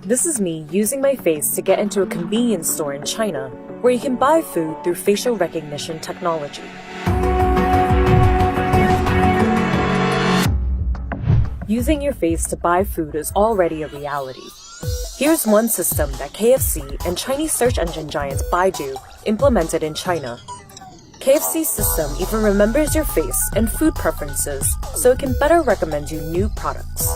This is me using my face to get into a convenience store in China, where you can buy food through facial recognition technology. Using your face to buy food is already a reality. Here's one system that KFC and Chinese search engine giants Baidu implemented in China. KFC's system even remembers your face and food preferences so it can better recommend you new products.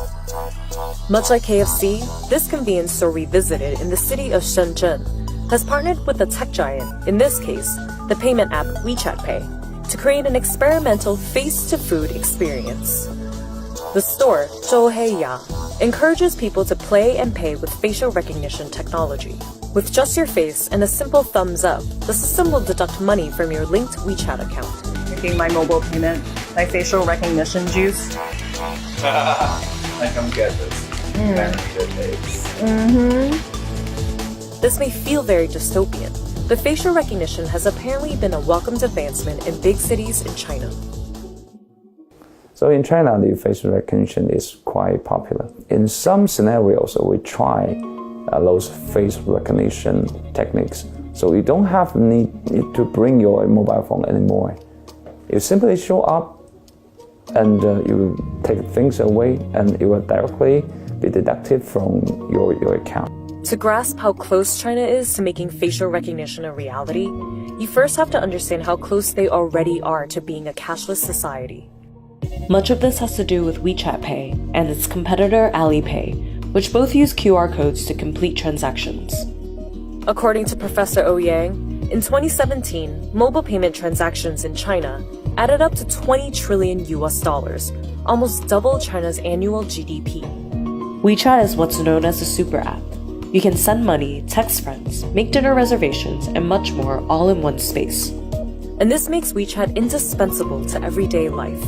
Much like KFC, this convenience store we visited in the city of Shenzhen has partnered with a tech giant, in this case, the payment app WeChat Pay, to create an experimental face-to-food experience. The store, Zhouheiya, encourages people to play and pay with facial recognition technology. With just your face and a simple thumbs up, the system will deduct money from your linked WeChat account. Making my mobile payment, my facial recognition juice. I come get this. This may feel very dystopian, but facial recognition has apparently been a welcomed advancement in big cities in China. So in China, the facial recognition is quite popular. In some scenarios, we try those face recognition techniques. So you don't have need to bring your mobile phone anymore. You simply show up and you take things away and it will directly be deducted from your account. To grasp how close China is to making facial recognition a reality, you first have to understand how close they already are to being a cashless society. Much of this has to do with WeChat Pay and its competitor Alipay, which both use QR codes to complete transactions. According to Professor Ouyang, in 2017, mobile payment transactions in China added up to $20 trillion, almost double China's annual GDP. WeChat is what's known as a super app. You can send money, text friends, make dinner reservations, and much more all in one space. And this makes WeChat indispensable to everyday life.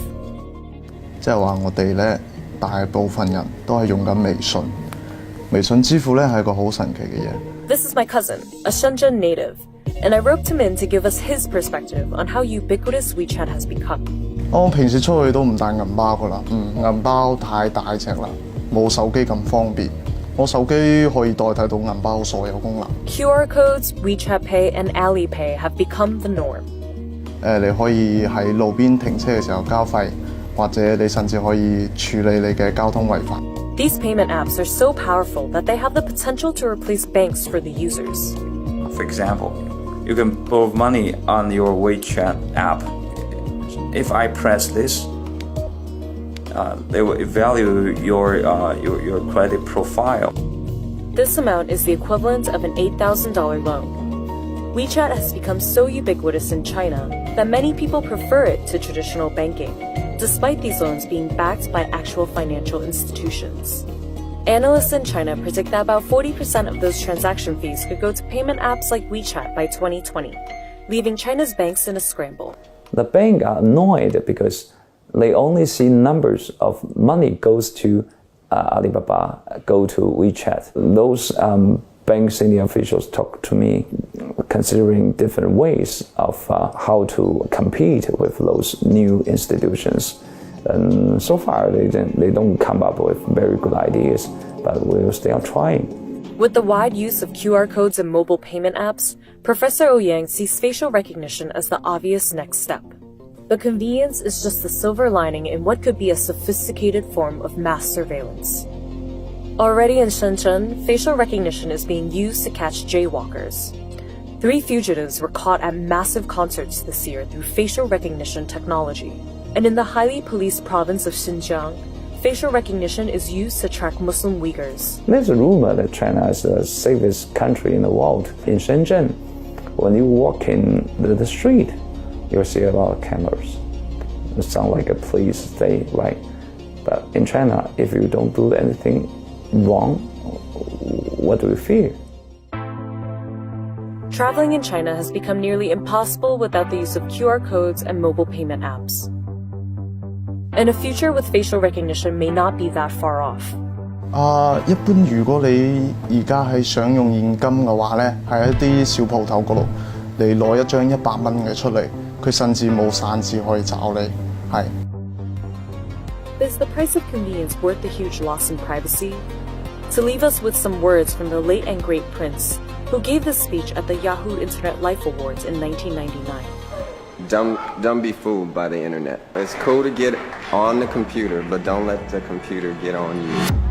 即係話我哋咧，大部分人都係用緊微信。微信支付咧係一個好神奇嘅嘢。This is my cousin, a Shenzhen native, and I roped him in to give us his perspective on how ubiquitous WeChat has become. 我平時出去都唔帶銀包噶啦，銀包太大隻啦，冇手機咁方便。我手機可以代替到銀包所有功能。QR codes, WeChat Pay, and Alipay have become the norm. 你可以喺路邊停車嘅時候交費。 或者你甚至可以處理你嘅交通違法。These payment apps are so powerful that they have the potential to replace banks for the users. For example, you can borrow money on your WeChat app. If I press this, they will evaluate your credit profile. This amount is the equivalent of an $8,000 loan. WeChat has become so ubiquitous in China that many people prefer it to traditional banking, despite these loans being backed by actual financial institutions. Analysts in China predict that about 40% of those transaction fees could go to payment apps like WeChat by 2020, leaving China's banks in a scramble. The bank are annoyed because they only see numbers of money goes to Alibaba, go to WeChat. Those bank senior officials talk to me considering different ways of how to compete with those new institutions. And so far, they don't come up with very good ideas, but we'll still trying. With the wide use of QR codes and mobile payment apps, Professor Ouyang sees facial recognition as the obvious next step. The convenience is just the silver lining in what could be a sophisticated form of mass surveillance. Already in Shenzhen, facial recognition is being used to catch jaywalkers. 3 fugitives were caught at massive concerts this year through facial recognition technology. And in the highly policed province of Xinjiang, facial recognition is used to track Muslim Uyghurs. There's a rumor that China is the safest country in the world. In Shenzhen, when you walk in the street, you'll see a lot of cameras. It sounds like a police state, right? But in China, if you don't do anything wrong, what do you fear? Traveling in China has become nearly impossible without the use of QR codes and mobile payment apps. And a future with facial recognition may not be that far off. 一般如果你而家係想用現金嘅話咧，喺一啲小鋪頭嗰度，你攞一張100蚊嘅出嚟，佢甚至冇散紙可以找你，係。Is the price of convenience worth the huge loss in privacy? to leave us with some words from the late and great Prince, who gave this speech at the Yahoo Internet Life Awards in 1999. Don't be fooled by the internet. It's cool to get on the computer, but don't let the computer get on you.